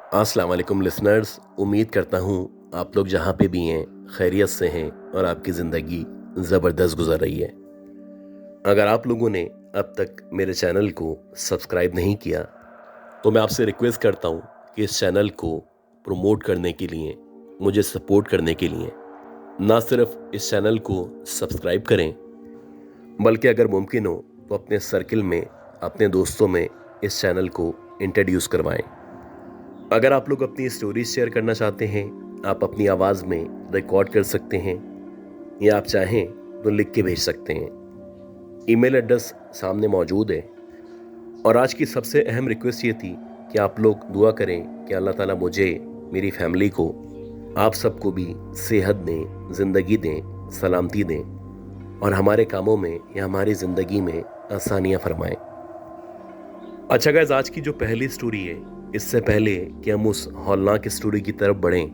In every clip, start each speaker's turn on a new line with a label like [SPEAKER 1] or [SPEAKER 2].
[SPEAKER 1] अस्सलाम वालेकुम लिसनर्स। उम्मीद करता हूँ आप लोग जहाँ पे भी हैं खैरियत से हैं और आपकी ज़िंदगी ज़बरदस्त गुजर रही है। अगर आप लोगों ने अब तक मेरे चैनल को सब्सक्राइब नहीं किया तो मैं आपसे रिक्वेस्ट करता हूँ कि इस चैनल को प्रमोट करने के लिए, मुझे सपोर्ट करने के लिए ना सिर्फ इस चैनल को सब्सक्राइब करें, बल्कि अगर मुमकिन हो तो अपने सर्किल में, अपने दोस्तों में इस चैनल को इंट्रोड्यूस करवाएं। अगर आप लोग अपनी स्टोरीज शेयर करना चाहते हैं, आप अपनी आवाज़ में रिकॉर्ड कर सकते हैं या आप चाहें तो लिख के भेज सकते हैं। ईमेल एड्रेस सामने मौजूद है। और आज की सबसे अहम रिक्वेस्ट ये थी कि आप लोग दुआ करें कि अल्लाह ताला मुझे, मेरी फैमिली को, आप सबको भी सेहत दें, ज़िंदगी दें, सलामती दें और हमारे कामों में या हमारी ज़िंदगी में आसानियाँ फरमाएं। अच्छा गाइस, आज की जो पहली स्टोरी है, इससे पहले कि हम उस हौलनाक स्टोरी की तरफ बढ़ें,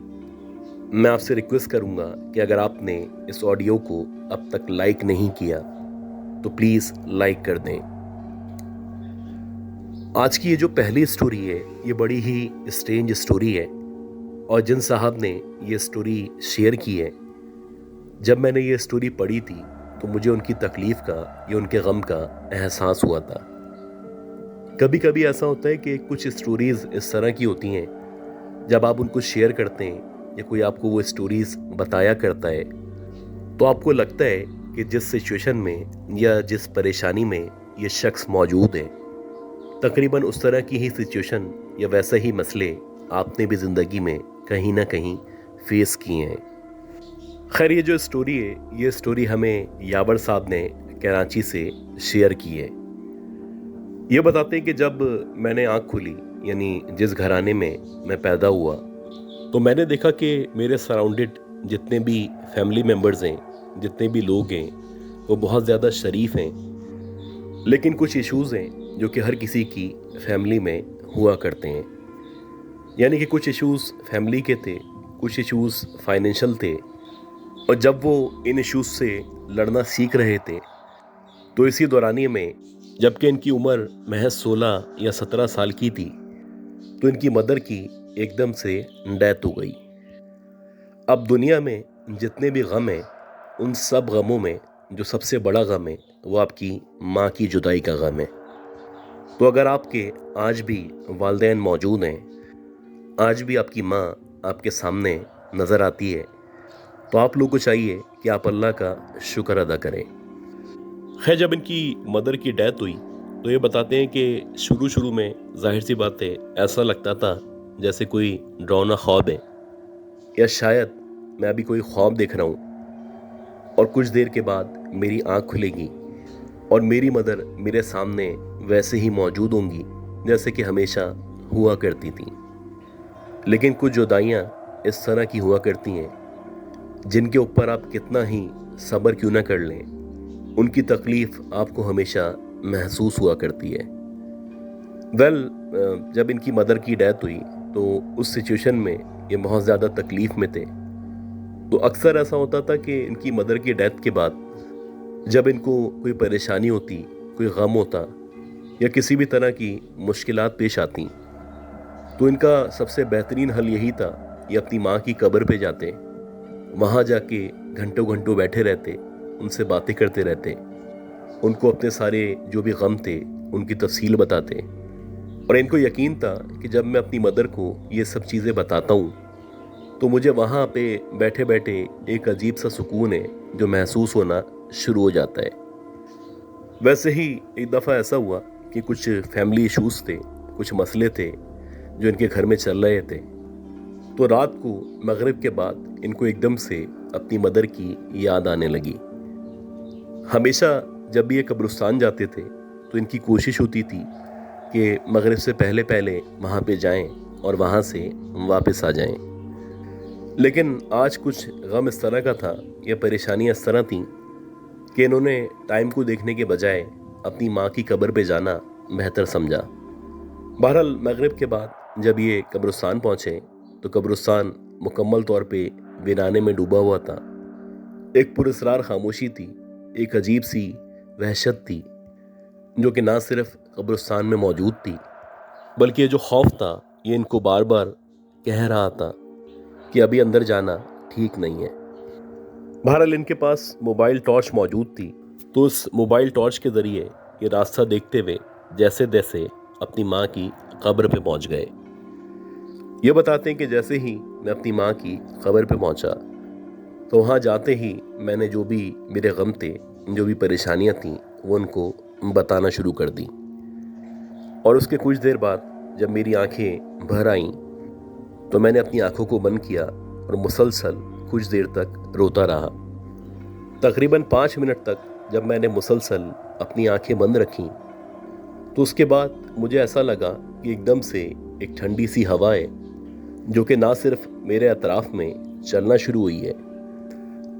[SPEAKER 1] मैं आपसे रिक्वेस्ट करूंगा कि अगर आपने इस ऑडियो को अब तक लाइक नहीं किया तो प्लीज़ लाइक कर दें। आज की ये जो पहली स्टोरी है, ये बड़ी ही स्ट्रेंज स्टोरी है और जिन साहब ने ये स्टोरी शेयर की है, जब मैंने ये स्टोरी पढ़ी थी तो मुझे उनकी तकलीफ़ का या उनके गम का एहसास हुआ था। कभी कभी ऐसा होता है कि कुछ स्टोरीज़ इस तरह की होती हैं, जब आप उनको शेयर करते हैं या कोई आपको वो स्टोरीज़ बताया करता है तो आपको लगता है कि जिस सिचुएशन में या जिस परेशानी में ये शख्स मौजूद है, तकरीबन उस तरह की ही सिचुएशन या वैसे ही मसले आपने भी ज़िंदगी में कहीं ना कहीं फेस किए हैं। खैर, ये जो स्टोरी है, ये स्टोरी हमें यावर साहब ने कराची से शेयर की है। ये बताते हैं कि जब मैंने आँख खुली, यानी जिस घराने में मैं पैदा हुआ, तो मैंने देखा कि मेरे सराउंडेड जितने भी फैमिली मेम्बर्स हैं, जितने भी लोग हैं, वो बहुत ज़्यादा शरीफ हैं। लेकिन कुछ इश्यूज़ हैं जो कि हर किसी की फैमिली में हुआ करते हैं। यानी कि कुछ इश्यूज़ फैमिली के थे, कुछ इश्यूज़ फाइनेंशियल थे। और जब वो इन इश्यूज़ से लड़ना सीख रहे थे तो इसी दौरानिए में, जबकि इनकी उम्र महज 16 या 17 साल की थी, तो इनकी मदर की एकदम से डेथ हो गई। अब दुनिया में जितने भी गम हैं, उन सब गमों में जो सबसे बड़ा गम है वो आपकी माँ की जुदाई का गम है। तो अगर आपके आज भी वालिदैन मौजूद हैं, आज भी आपकी माँ आपके सामने नज़र आती है, तो आप लोग को चाहिए कि आप अल्लाह का शुक्र अदा करें। खैर, जब इनकी मदर की डेथ हुई तो ये बताते हैं कि शुरू शुरू में जाहिर सी बात है, ऐसा लगता था जैसे कोई डरावना ख्वाब है या शायद मैं अभी कोई ख्वाब देख रहा हूँ। और कुछ देर के बाद मेरी आँख खुलेगी और मेरी मदर मेरे सामने वैसे ही मौजूद होंगी जैसे कि हमेशा हुआ करती थी। लेकिन कुछ जुदाइयाँ इस तरह की हुआ करती हैं जिनके ऊपर आप कितना ही सब्र क्यों ना कर लें, उनकी तकलीफ़ आपको हमेशा महसूस हुआ करती है। जब इनकी मदर की डेथ हुई तो उस सिचुएशन में ये बहुत ज़्यादा तकलीफ़ में थे। तो अक्सर ऐसा होता था कि इनकी मदर की डेथ के बाद जब इनको कोई परेशानी होती, कोई गम होता या किसी भी तरह की मुश्किलात पेश आती, तो इनका सबसे बेहतरीन हल यही था, ये अपनी माँ की कब्र पे जाते, वहाँ जाके घंटों घंटों बैठे रहते, उनसे बातें करते रहते, उनको अपने सारे जो भी गम थे उनकी तफसील बताते। और इनको यकीन था कि जब मैं अपनी मदर को ये सब चीज़ें बताता हूँ तो मुझे वहाँ पे बैठे बैठे एक अजीब सा सुकून है जो महसूस होना शुरू हो जाता है। वैसे ही एक दफ़ा ऐसा हुआ कि कुछ फैमिली इश्यूज़ थे, कुछ मसले थे जो इनके घर में चल रहे थे। तो रात को मगरिब के बाद इनको एकदम से अपनी मदर की याद आने लगी। हमेशा जब भी ये कब्रिस्तान जाते थे तो इनकी कोशिश होती थी कि मगरिब से पहले पहले वहाँ पे जाएं और वहाँ से वापस आ जाएं। लेकिन आज कुछ गम इस तरह का था या परेशानियाँ इस तरह थीं कि इन्होंने टाइम को देखने के बजाय अपनी माँ की कब्र पे जाना बेहतर समझा। बहरहाल मगरिब के बाद जब ये कब्रिस्तान पहुँचे तो कब्रिस्तान मुकम्मल तौर पे वीराने में डूबा हुआ था। एक पुरस्रार खामोशी थी, एक अजीब सी वहशत थी जो कि ना सिर्फ कब्रिस्तान में मौजूद थी, बल्कि ये जो खौफ था ये इनको बार बार कह रहा था कि अभी अंदर जाना ठीक नहीं है। बहरहाल इनके पास मोबाइल टॉर्च मौजूद थी, तो उस मोबाइल टॉर्च के ज़रिए ये रास्ता देखते हुए जैसे तैसे अपनी माँ की कब्र पे पहुँच गए। ये बताते हैं कि जैसे ही मैं अपनी माँ की कब्र पे पहुँचा, तो वहाँ जाते ही मैंने जो भी मेरे गम थे, जो भी परेशानियाँ थीं, वो उनको बताना शुरू कर दी। और उसके कुछ देर बाद जब मेरी आंखें भर आईं, तो मैंने अपनी आंखों को बंद किया और मुसलसल कुछ देर तक रोता रहा। तकरीबन 5 मिनट तक जब मैंने मुसलसल अपनी आंखें बंद रखीं, तो उसके बाद मुझे ऐसा लगा कि एकदम से एक ठंडी सी हवा है जो कि ना सिर्फ मेरे अतराफ में चलना शुरू हुई है,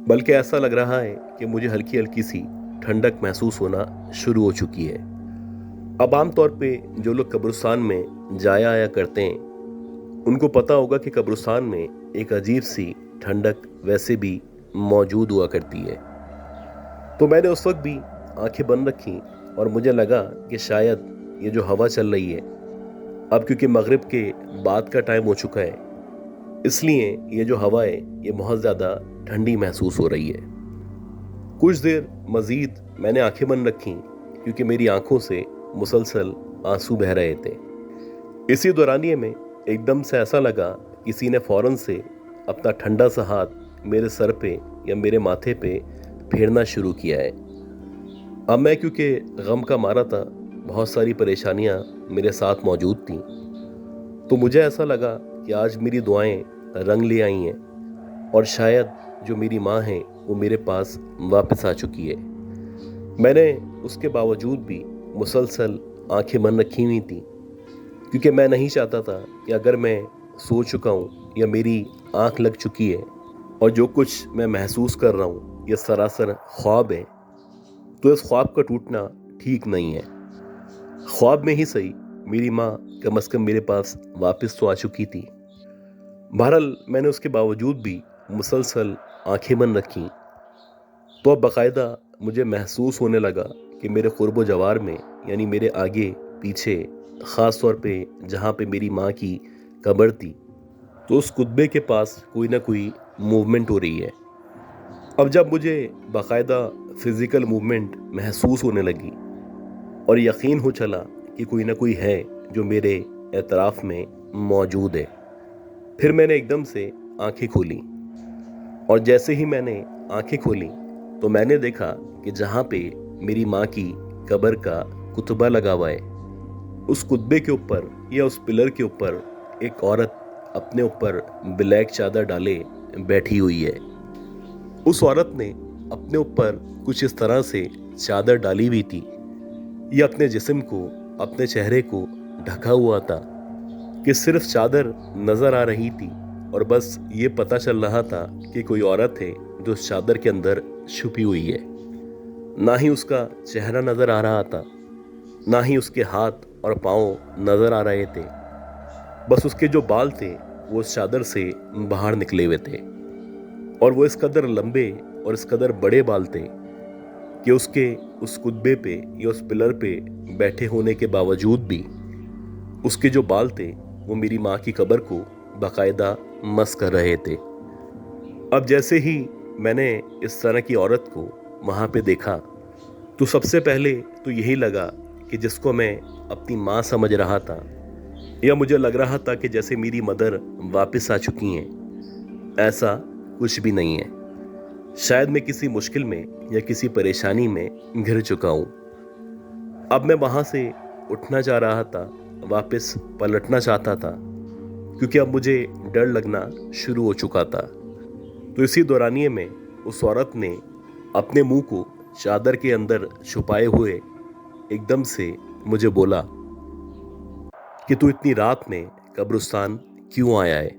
[SPEAKER 1] बल्कि ऐसा लग रहा है कि मुझे हल्की हल्की सी ठंडक महसूस होना शुरू हो चुकी है। अब आम तौर पे जो लोग कब्रिस्तान में जाया आया करते हैं, उनको पता होगा कि कब्रिस्तान में एक अजीब सी ठंडक वैसे भी मौजूद हुआ करती है। तो मैंने उस वक्त भी आंखें बंद रखी और मुझे लगा कि शायद ये जो हवा चल रही है, अब क्योंकि मगरिब के बाद का टाइम हो चुका है, इसलिए ये जो हवा है ये बहुत ज़्यादा ठंडी महसूस हो रही है। कुछ देर मज़ीद मैंने आंखें बंद रखी क्योंकि मेरी आंखों से मुसलसल आंसू बह रहे थे। इसी दौरानिए में एकदम से ऐसा लगा किसी ने फ़ौरन से अपना ठंडा सा हाथ मेरे सर पे या मेरे माथे पे फेरना शुरू किया है। अब मैं क्योंकि गम का मारा था, बहुत सारी परेशानियां मेरे साथ मौजूद थीं, तो मुझे ऐसा लगा कि आज मेरी दुआएं रंग ले आई हैं और शायद जो मेरी माँ है वो मेरे पास वापस आ चुकी है। मैंने उसके बावजूद भी मुसलसल आंखें बंद रखी हुई थी, क्योंकि मैं नहीं चाहता था कि अगर मैं सो चुका हूँ या मेरी आंख लग चुकी है और जो कुछ मैं महसूस कर रहा हूँ ये सरासर ख्वाब है, तो इस ख्वाब का टूटना ठीक नहीं है। ख्वाब में ही सही मेरी माँ कम से कम मेरे पास वापस तो आ चुकी थी। बहरहाल मैंने उसके बावजूद भी मुसलसल आंखें बंद रखी, तो अब बाकायदा मुझे महसूस होने लगा कि मेरे क़ुर्ब जवार में, यानी मेरे आगे पीछे, ख़ास तौर पे जहाँ पे मेरी माँ की कब्र थी, तो उस कुत्बे के पास कोई ना कोई मूवमेंट हो रही है। अब जब मुझे बाकायदा फिज़िकल मूवमेंट महसूस होने लगी और यकीन हो चला कि कोई ना कोई है जो मेरे एतराफ़ में मौजूद है, फिर मैंने एकदम से आंखें खोली। और जैसे ही मैंने आंखें खोली तो मैंने देखा कि जहाँ पे मेरी माँ की कब्र का कुतबा लगा हुआ है, उस कुतबे के ऊपर या उस पिलर के ऊपर एक औरत अपने ऊपर ब्लैक चादर डाले बैठी हुई है। उस औरत ने अपने ऊपर कुछ इस तरह से चादर डाली हुई थी, ये अपने जिस्म को, अपने चेहरे को ढका हुआ था कि सिर्फ चादर नज़र आ रही थी और बस ये पता चल रहा था कि कोई औरत है जो उस चादर के अंदर छुपी हुई है। ना ही उसका चेहरा नज़र आ रहा था, ना ही उसके हाथ और पाँव नज़र आ रहे थे, बस उसके जो बाल थे वो उस चादर से बाहर निकले हुए थे। और वो इस कदर लंबे और इस कदर बड़े बाल थे कि उसके उस कुत्बे पे या उस पिलर पे बैठे होने के बावजूद भी उसके जो बाल थे वो मेरी माँ की कब्र को बाकायदा मस कर रहे थे। अब जैसे ही मैंने इस तरह की औरत को वहाँ पे देखा, तो सबसे पहले तो यही लगा कि जिसको मैं अपनी माँ समझ रहा था, या मुझे लग रहा था कि जैसे मेरी मदर वापस आ चुकी हैं, ऐसा कुछ भी नहीं है। शायद मैं किसी मुश्किल में या किसी परेशानी में घिर चुका हूँ। अब मैं वहाँ से उठना चाह रहा था, वापस पलटना चाहता था, क्योंकि अब मुझे डर लगना शुरू हो चुका था। तो इसी दौरानिए में उस औरत ने अपने मुंह को चादर के अंदर छुपाए हुए एकदम से मुझे बोला कि तू इतनी रात में कब्रिस्तान क्यों आया है।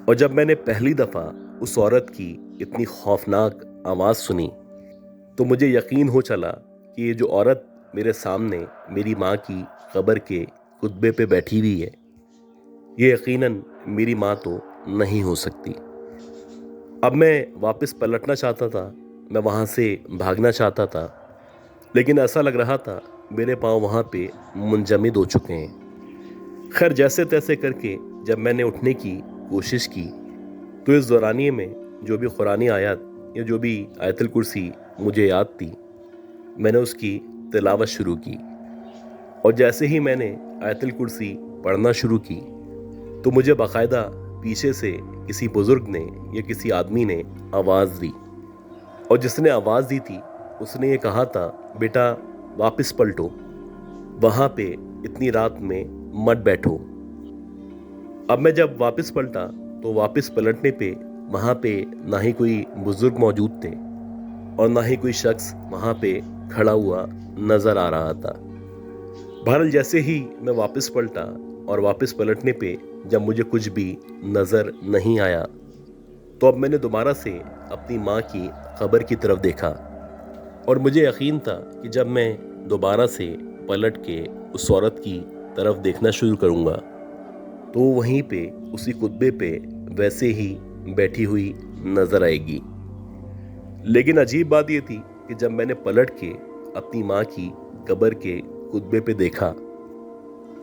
[SPEAKER 1] और जब मैंने पहली दफ़ा उस औरत की इतनी खौफनाक आवाज़ सुनी, तो मुझे यकीन हो चला कि ये जो औरत मेरे सामने मेरी माँ की कब्र के कुतबे पे बैठी हुई है, ये यकीनन मेरी माँ तो नहीं हो सकती। अब मैं वापस पलटना चाहता था, मैं वहाँ से भागना चाहता था, लेकिन ऐसा लग रहा था मेरे पाँव वहाँ पे मुंजमद हो चुके हैं। खैर जैसे तैसे करके जब मैंने उठने की कोशिश की तो इस दौरानिए में जो भी कुरानी आयत या जो भी आयतुल कुर्सी मुझे याद थी, मैंने उसकी तिलावत शुरू की। और जैसे ही मैंने आयतुल कुर्सी पढ़ना शुरू की तो मुझे बाकायदा पीछे से किसी बुजुर्ग ने या किसी आदमी ने आवाज़ दी, और जिसने आवाज़ दी थी उसने ये कहा था, बेटा वापस पलटो, वहाँ पे इतनी रात में मत बैठो। अब मैं जब वापस पलटा तो वापस पलटने पे वहाँ पे ना ही कोई बुजुर्ग मौजूद थे और ना ही कोई शख्स वहाँ पे खड़ा हुआ नज़र आ रहा था। बहरहाल जैसे ही मैं वापस पलटा और वापस पलटने पे जब मुझे कुछ भी नज़र नहीं आया तो अब मैंने दोबारा से अपनी माँ की कब्र की तरफ देखा, और मुझे यकीन था कि जब मैं दोबारा से पलट के उस औरत की तरफ देखना शुरू करूँगा तो वहीं पे उसी कुत्बे पे वैसे ही बैठी हुई नज़र आएगी। लेकिन अजीब बात ये थी कि जब मैंने पलट के अपनी माँ की कब्र के कुत्बे पे देखा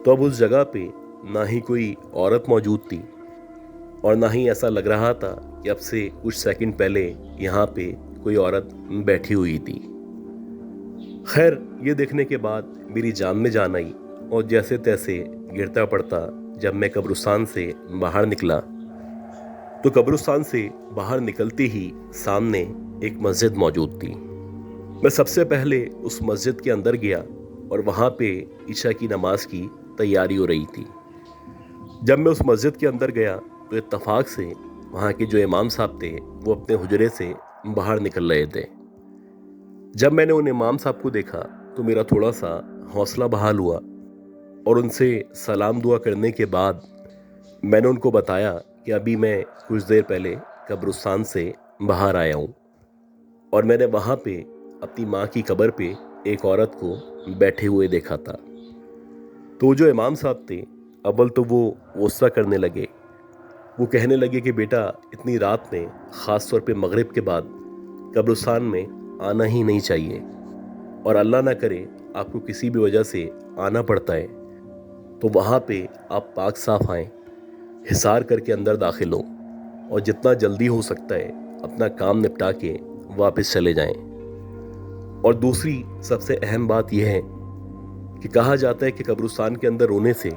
[SPEAKER 1] तो अब उस जगह पे ना ही कोई औरत मौजूद थी और ना ही ऐसा लग रहा था कि अब से कुछ सेकंड पहले यहाँ पे कोई औरत बैठी हुई थी। खैर, ये देखने के बाद मेरी जान में जान आई, और जैसे तैसे गिरता पड़ता जब मैं कब्रिस्तान से बाहर निकला तो कब्रिस्तान से बाहर निकलते ही सामने एक मस्जिद मौजूद थी। मैं सबसे पहले उस मस्जिद के अंदर गया और वहाँ पे ईशा की नमाज की तैयारी हो रही थी। जब मैं उस मस्जिद के अंदर गया तो इत्तफाक से वहाँ के जो इमाम साहब थे वो अपने हुजरे से बाहर निकल रहे थे। जब मैंने उन इमाम साहब को देखा तो मेरा थोड़ा सा हौसला बहाल हुआ, और उनसे सलाम दुआ करने के बाद मैंने उनको बताया कि अभी मैं कुछ देर पहले कब्रिस्तान से बाहर आया हूँ और मैंने वहाँ पे अपनी माँ की कब्र पे एक औरत को बैठे हुए देखा था। तो जो इमाम साहब थे, अव्वल तो वो गुस्सा करने लगे। वो कहने लगे कि बेटा, इतनी रात में, ख़ास तौर पे मगरिब के बाद कब्रिस्तान में आना ही नहीं चाहिए, और अल्लाह ना करे आपको किसी भी वजह से आना पड़ता है तो वहाँ पे आप पाक साफ आएँ, हिसार करके अंदर दाखिल हों और जितना जल्दी हो सकता है अपना काम निपटा के वापस चले जाएं। और दूसरी सबसे अहम बात यह है कि कहा जाता है कि कब्रिस्तान के अंदर रोने से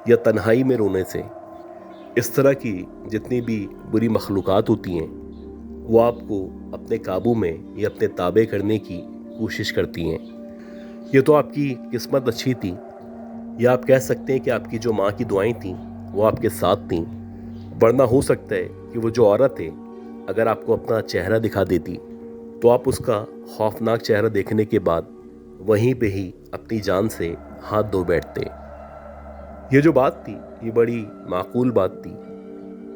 [SPEAKER 1] या तन्हाई में रोने से इस तरह की जितनी भी बुरी मखलूक़ात होती हैं वो आपको अपने काबू में या अपने ताबे करने की कोशिश करती हैं। ये तो आपकी किस्मत अच्छी थी, या आप कह सकते हैं कि आपकी जो माँ की दुआएं थीं वो आपके साथ थीं, वरना हो सकता है कि वो जो औरत है अगर आपको अपना चेहरा दिखा देती तो आप उसका खौफनाक चेहरा देखने के बाद वहीं पे ही अपनी जान से हाथ धो बैठते। ये जो बात थी ये बड़ी माकूल बात थी।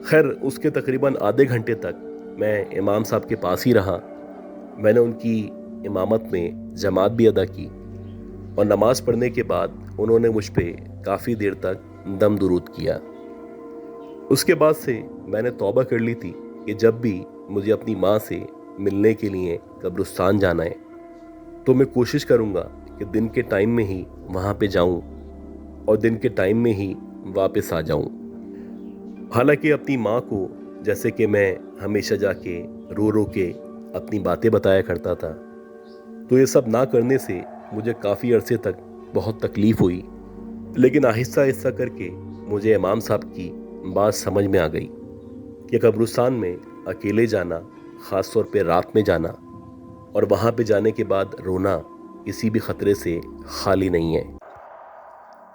[SPEAKER 1] खैर, उसके तकरीबन आधे घंटे तक मैं इमाम साहब के पास ही रहा। मैंने उनकी इमामत में जमात भी अदा की, और नमाज़ पढ़ने के बाद उन्होंने मुझ पे काफ़ी देर तक दम दुरूद किया। उसके बाद से मैंने तौबा कर ली थी कि जब भी मुझे अपनी माँ से मिलने के लिए कब्रिस्तान जाना है तो मैं कोशिश करूँगा कि दिन के टाइम में ही वहाँ पे जाऊँ और दिन के टाइम में ही वापस आ जाऊँ। हालांकि अपनी माँ को जैसे कि मैं हमेशा जाके रो रो के अपनी बातें बताया करता था, तो ये सब ना करने से मुझे काफ़ी अरसे तक बहुत तकलीफ़ हुई। लेकिन आहिस्ता आहिस्ता करके मुझे इमाम साहब की बात समझ में आ गई कि कब्रिस्तान में अकेले जाना, ख़ास तौर पे रात में जाना और वहाँ पे जाने के बाद रोना किसी भी ख़तरे से खाली नहीं है,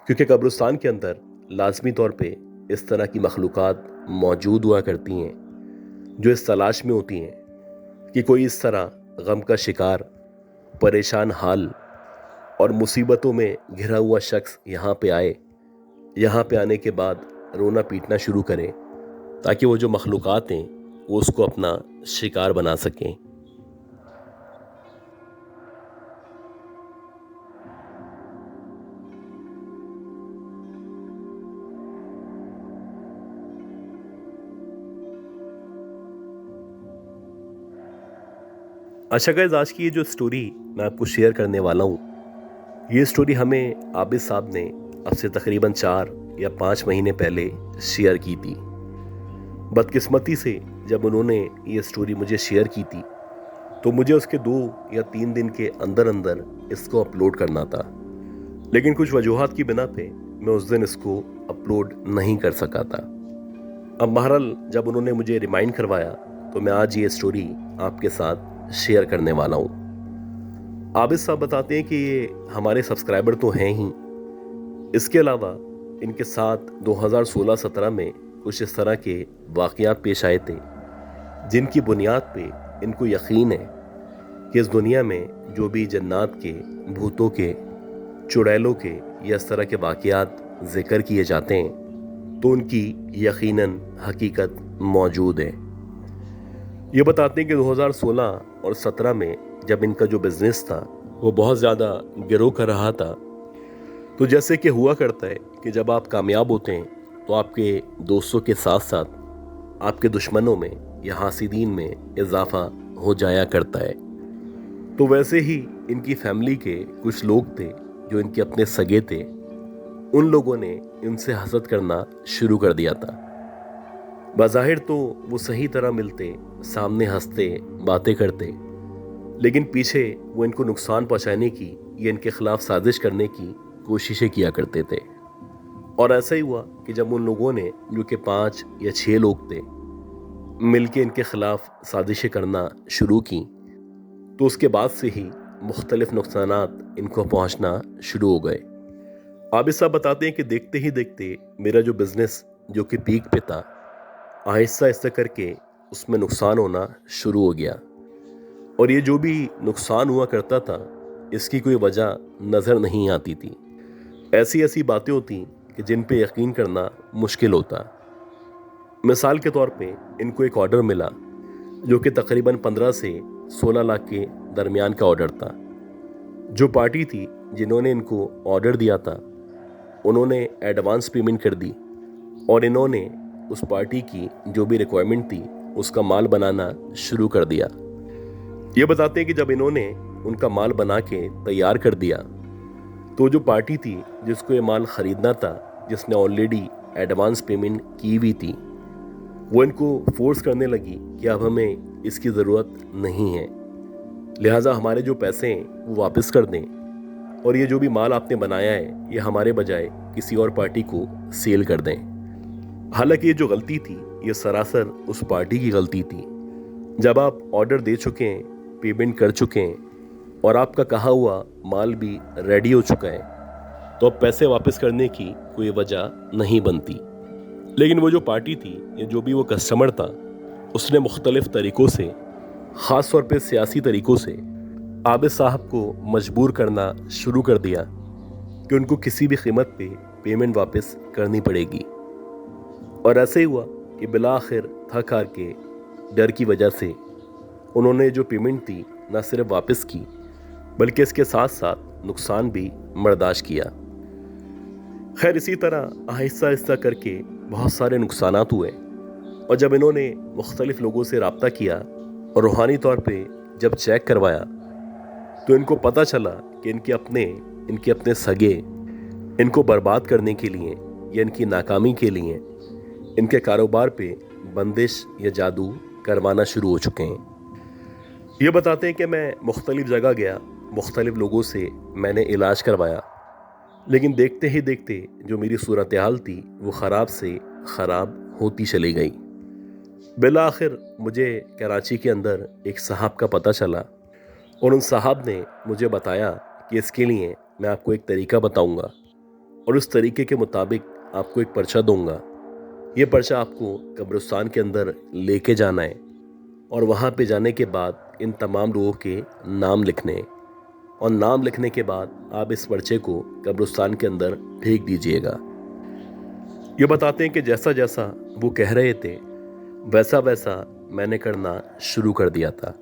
[SPEAKER 1] क्योंकि कब्रिस्तान के अंदर लाजमी तौर पे इस तरह की मखलूक़ात मौजूद हुआ करती हैं जो इस तलाश में होती हैं कि कोई इस तरह गम का शिकार, परेशान हाल और मुसीबतों में घिरा हुआ शख्स यहाँ पे आए, यहाँ पे आने के बाद रोना पीटना शुरू करे ताकि वो जो मखलूक़ात हैं वो उसको अपना शिकार बना सकें। अच्छा गाइस, आज की ये जो स्टोरी मैं आपको शेयर करने वाला हूँ, ये स्टोरी हमें आबिद साहब ने अब से तकरीबन 4 या 5 महीने पहले शेयर की थी। बदकिस्मती से जब उन्होंने ये स्टोरी मुझे शेयर की थी तो मुझे उसके 2 या 3 दिन के अंदर अंदर इसको अपलोड करना था, लेकिन कुछ वजूहात की बिना पे मैं उस दिन इसको अपलोड नहीं कर सका था। अब बहरहाल जब उन्होंने मुझे रिमाइंड करवाया तो मैं आज ये स्टोरी आपके साथ शेयर करने वाला हूँ। आबिद साहब बताते हैं कि ये हमारे सब्सक्राइबर तो हैं ही, इसके अलावा इनके साथ 2016-17 में कुछ इस तरह के वाक़यात पेश आए थे जिनकी बुनियाद पे इनको यकीन है कि इस दुनिया में जो भी जन्नात के, भूतों के, चुड़ैलों के या इस तरह के वाक़यात ज़िक्र किए जाते हैं तो उनकी यकीनन हकीकत मौजूद है। ये बताते हैं कि 2016 और 17 में जब इनका जो बिज़नेस था वो बहुत ज़्यादा ग्रो कर रहा था, तो जैसे कि हुआ करता है कि जब आप कामयाब होते हैं तो आपके दोस्तों के साथ साथ आपके दुश्मनों में या हासिदीन में इजाफा हो जाया करता है। तो वैसे ही इनकी फैमिली के कुछ लोग थे जो इनके अपने सगे थे, उन लोगों ने इनसे हसद करना शुरू कर दिया था। बज़ाहिर तो वो सही तरह मिलते, सामने हंसते, बातें करते, लेकिन पीछे वो इनको नुकसान पहुंचाने की या इनके खिलाफ साजिश करने की कोशिशें किया करते थे। और ऐसा ही हुआ कि जब उन लोगों ने, जो कि 5 या 6 लोग थे, मिलके इनके खिलाफ साजिशें करना शुरू की तो उसके बाद से ही मुख्तलिफ नुकसानात इनको पहुंचना शुरू हो गए। आबिद साहब बताते हैं कि देखते ही देखते मेरा जो बिज़नेस जो कि पीक पे था, आहिस्ता आहिस्ता करके उसमें नुकसान होना शुरू हो गया। और ये जो भी नुकसान हुआ करता था इसकी कोई वजह नज़र नहीं आती थी। ऐसी ऐसी बातें होती कि जिन पे यकीन करना मुश्किल होता। मिसाल के तौर पे इनको एक ऑर्डर मिला जो कि तकरीबन 15 से 16 लाख के दरमियान का ऑर्डर था। जो पार्टी थी जिन्होंने इनको ऑर्डर दिया था उन्होंने एडवांस पेमेंट कर दी और इन्होंने उस पार्टी की जो भी रिक्वायरमेंट थी उसका माल बनाना शुरू कर दिया। ये बताते हैं कि जब इन्होंने उनका माल बना के तैयार कर दिया तो जो पार्टी थी जिसको ये माल ख़रीदना था, जिसने ऑलरेडी एडवांस पेमेंट की हुई थी, वो इनको फोर्स करने लगी कि अब हमें इसकी ज़रूरत नहीं है, लिहाजा हमारे जो पैसे हैं वो वापस कर दें और ये जो भी माल आपने बनाया है ये हमारे बजाय किसी और पार्टी को सेल कर दें। हालांकि ये जो गलती थी ये सरासर उस पार्टी की गलती थी। जब आप ऑर्डर दे चुके हैं, पेमेंट कर चुके हैं और आपका कहा हुआ माल भी रेडी हो चुका है तो अब पैसे वापस करने की कोई वजह नहीं बनती। लेकिन वो जो पार्टी थी या जो भी वो कस्टमर था उसने मुख्तलिफ तरीक़ों से, ख़ास तौर पे सियासी तरीक़ों से आबिद साहब को मजबूर करना शुरू कर दिया कि उनको किसी भी कीमत पे पेमेंट वापस करनी पड़ेगी। और ऐसे ही हुआ कि बिला आखिर थक हार के डर की वजह से उन्होंने जो पेमेंट थी न सिर्फ वापस की बल्कि इसके साथ साथ नुकसान भी बर्दाश्त किया। खैर इसी तरह आहिस्ता आहिस्ता करके बहुत सारे नुकसानात हुए और जब इन्होंने मुख्तलिफ लोगों से रब्ता किया और रूहानी तौर पे जब चेक करवाया तो इनको पता चला कि इनके अपने सगे इनको बर्बाद करने के लिए या इनकी नाकामी के लिए इनके कारोबार पे बंदिश या जादू करवाना शुरू हो चुके हैं। ये बताते हैं कि मैं मुख्तलिफ जगह गया, मुख्तलिफ लोगों से मैंने इलाज करवाया, लेकिन देखते ही देखते जो मेरी सूरत हाल थी वो ख़राब से ख़राब होती चली गई। बिला आखिर मुझे कराची के अंदर एक साहब का पता चला और उन साहब ने मुझे बताया कि इसके लिए मैं आपको एक तरीका बताऊंगा और उस तरीके के मुताबिक आपको एक पर्चा दूंगा। ये पर्चा आपको कब्रिस्तान के अंदर लेके जाना है और वहाँ पे जाने के बाद इन तमाम लोगों के नाम लिखने और नाम लिखने के बाद आप इस पर्चे को कब्रिस्तान के अंदर फेंक दीजिएगा। ये बताते हैं कि जैसा जैसा वो कह रहे थे वैसा वैसा मैंने करना शुरू कर दिया था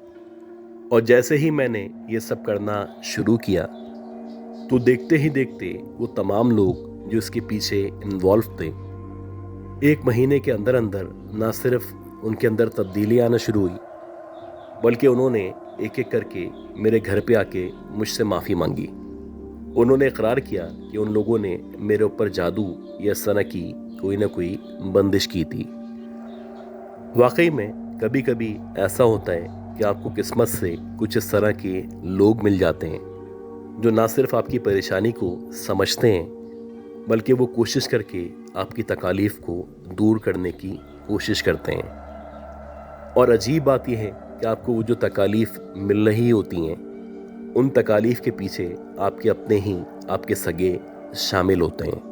[SPEAKER 1] और जैसे ही मैंने ये सब करना शुरू किया तो देखते ही देखते वो तमाम लोग जो इसके पीछे इन्वॉल्व थे 1 महीने के अंदर अंदर ना सिर्फ उनके अंदर तब्दीली आना शुरू हुई बल्कि उन्होंने एक एक करके मेरे घर पे आके मुझसे माफ़ी मांगी उन्होंने इकरार किया कि उन लोगों ने मेरे ऊपर जादू या इस तरह की कोई ना कोई बंदिश की थी। वाकई में कभी कभी ऐसा होता है कि आपको किस्मत से कुछ इस तरह के लोग मिल जाते हैं जो ना सिर्फ आपकी परेशानी को समझते हैं, बल्कि वो कोशिश करके आपकी तकालीफ को दूर करने की कोशिश करते हैं। और अजीब बात यह है कि आपको वो जो तकालीफ मिल रही होती हैं, उन तकालीफ के पीछे आपके अपने ही आपके सगे शामिल होते हैं।